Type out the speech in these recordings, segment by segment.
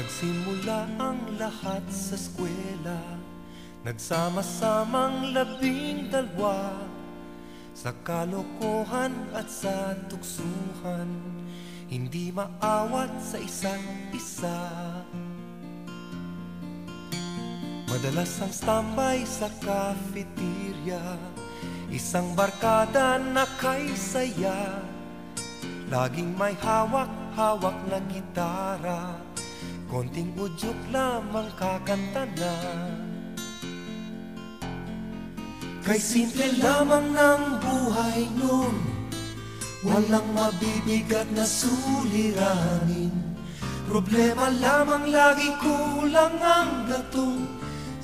Nagsimula ang lahat sa eskwela, nagsama-samang 12 sa kalokohan at sa tuksuhan, hindi maawat sa isa't isa. Madalas ang standby sa cafeteria, isang barkada na kay saya, laging may hawak-hawak na gitara, konting udyok lamang kakanta na. Kay simple lamang ng buhay nun, walang mabibigat na suliranin. Problema lamang lagi kulang ang gatong,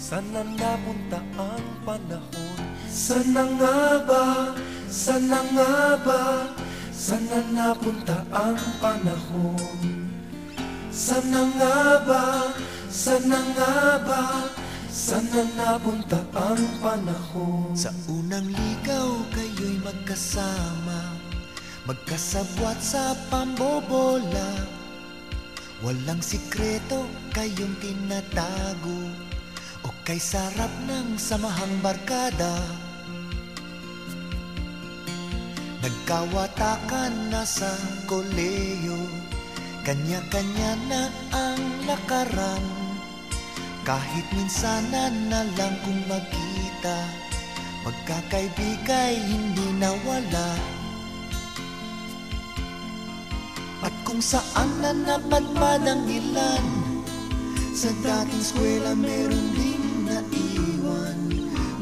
sana napunta ang panahon. Sana nga ba, sana nga ba, sana napunta ang panahon. Sana nga ba, sana nga ba, sana napunta ang panahon. Sa unang ligaw kayo'y magkasama, magkasabwat sa pambobola. Walang sikreto kayong tinatago, o kay sarap ng samahang barkada. Nagkawatakan na sa koleyo, kanya-kanya na ang lakaran. Kahit minsanan na lang kung magkita, magkakaibigay hindi nawala. At kung saan na napadpad ang ilan, sa dating eskwela meron ding naiwan.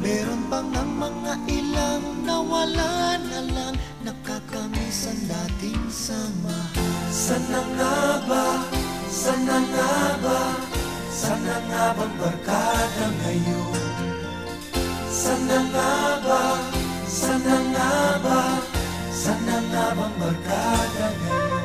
Meron pang ang mga ilang nawala na lang, nakakamiss ang dating samahan. Sana nga ba, sana nga ba, sana nga bang barkada ngayon? Sana nga ba, sana nga ba, sana nga bang barkada ngayon?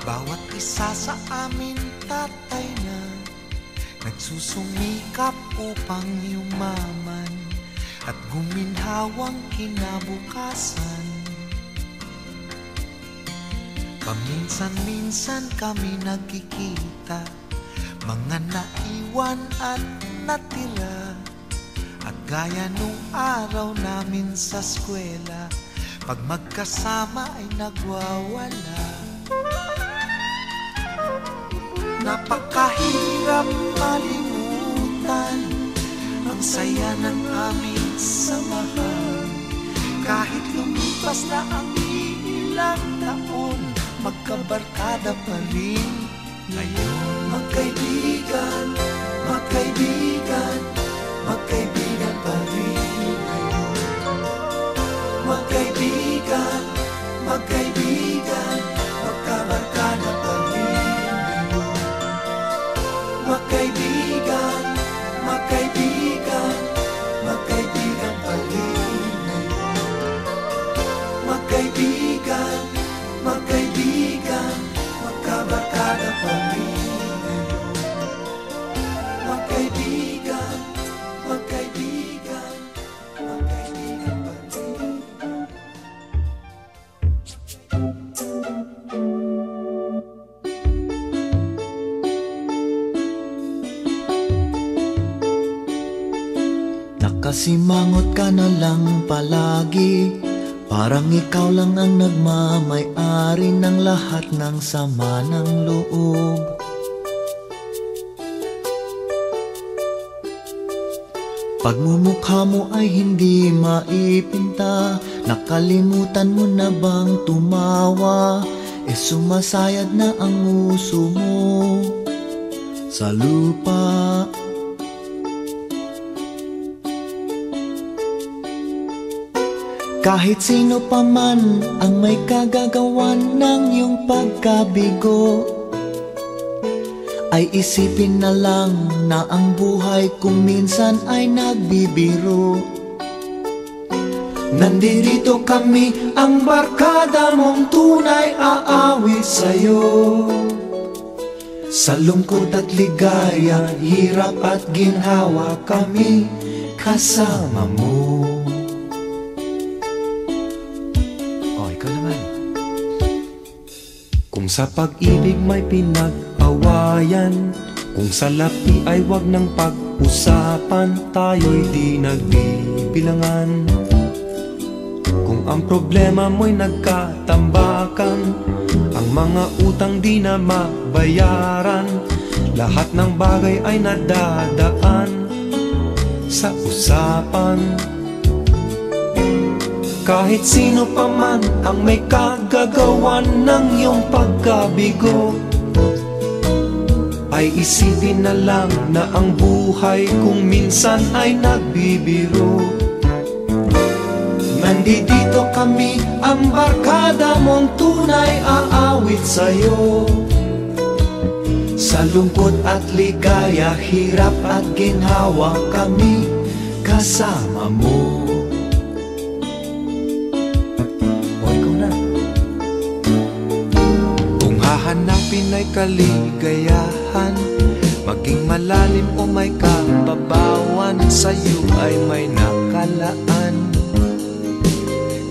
Bawat isa sa amin tatay na nagsusumikap upang yumaman at guminhawang kinabukasan. Paminsan-minsan kami nagkikita, mga naiwan at natira. At gaya nung araw namin sa eskwela, pag magkasama ay nagwawala. Napakahirap malimutan ang saya ng aming samahan. Kahit lumipas na ang ilang taon, magkabarkada pa rin ngayon. Magkaibigan, magkaibigan, magkaibigan pa rin ngayon. Magkaibigan, magkaibigan, magkabarkada pa rin. Magkaibigan, magkaibigan, magkaibigan pa rin ngayon. Magkaibigan, magkaibigan, magkabarkada pa rin ngayon. Magkaibigan, magkaibigan, magkaibigan pa rin. Nakasimangot ka na lang palagi, parang ikaw lang ang nagmamay-ari ng lahat ng sama ng loob. Pagmumukha mo ay hindi maipinta, nakalimutan mo na bang tumawa? Sumasayad na ang nguso mo sa lupa. Kahit sino pa man ang may kagagawan ng iyong pagkabigo, ay isipin na lang na ang buhay kung minsan ay nagbibiro. Nandito kami, ang barkada mong tunay aawit sa'yo. Sa lungkot at ligaya, hirap at ginhawa, kami kasama mo. Oh, ikaw naman. Kung sa pag-ibig may pinag-awayan, kung sa lapi ay wag nang pag-usapan, tayo'y di nagbibilangan. Kung ang problema mo'y nagkatambakan, ang mga utang di na mabayaran, lahat ng bagay ay nadadaan sa usapan. Kahit sino pa man ang may kagagawan ng iyong pagkabigo, ay isipin na lang na ang buhay kung minsan ay nagbibiro. Nandito kami, ang barkada mong tunay aawit sa'yo. Sa lungkot at ligaya, hirap at ginhawa, kami kasama mo. O, ikaw na. Kung hahanapin ay kaligayahan, maging malalim o may kababawan, sa'yo ay may nakalaan.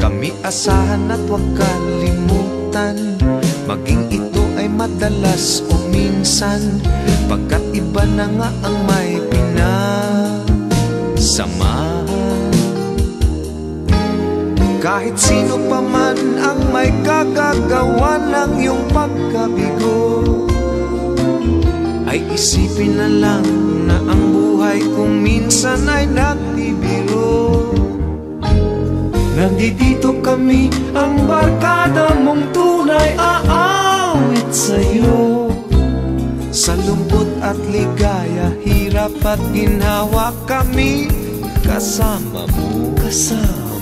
Kami asahan at huwag kalimutan, maging ito ay madalas o minsan, pagkat iba na nga ang may pinasamahan. Kahit sino pa man ang may kagagawa ng iyong pagkabigo, ay isipin na lang na ang buhay kung minsan ay nagbibiro. Nandito kami, ang barkada mong tunay aawit sa'yo. Sa lungkot at ligaya, hirap at ginhawa, kami kasama mo. Kasama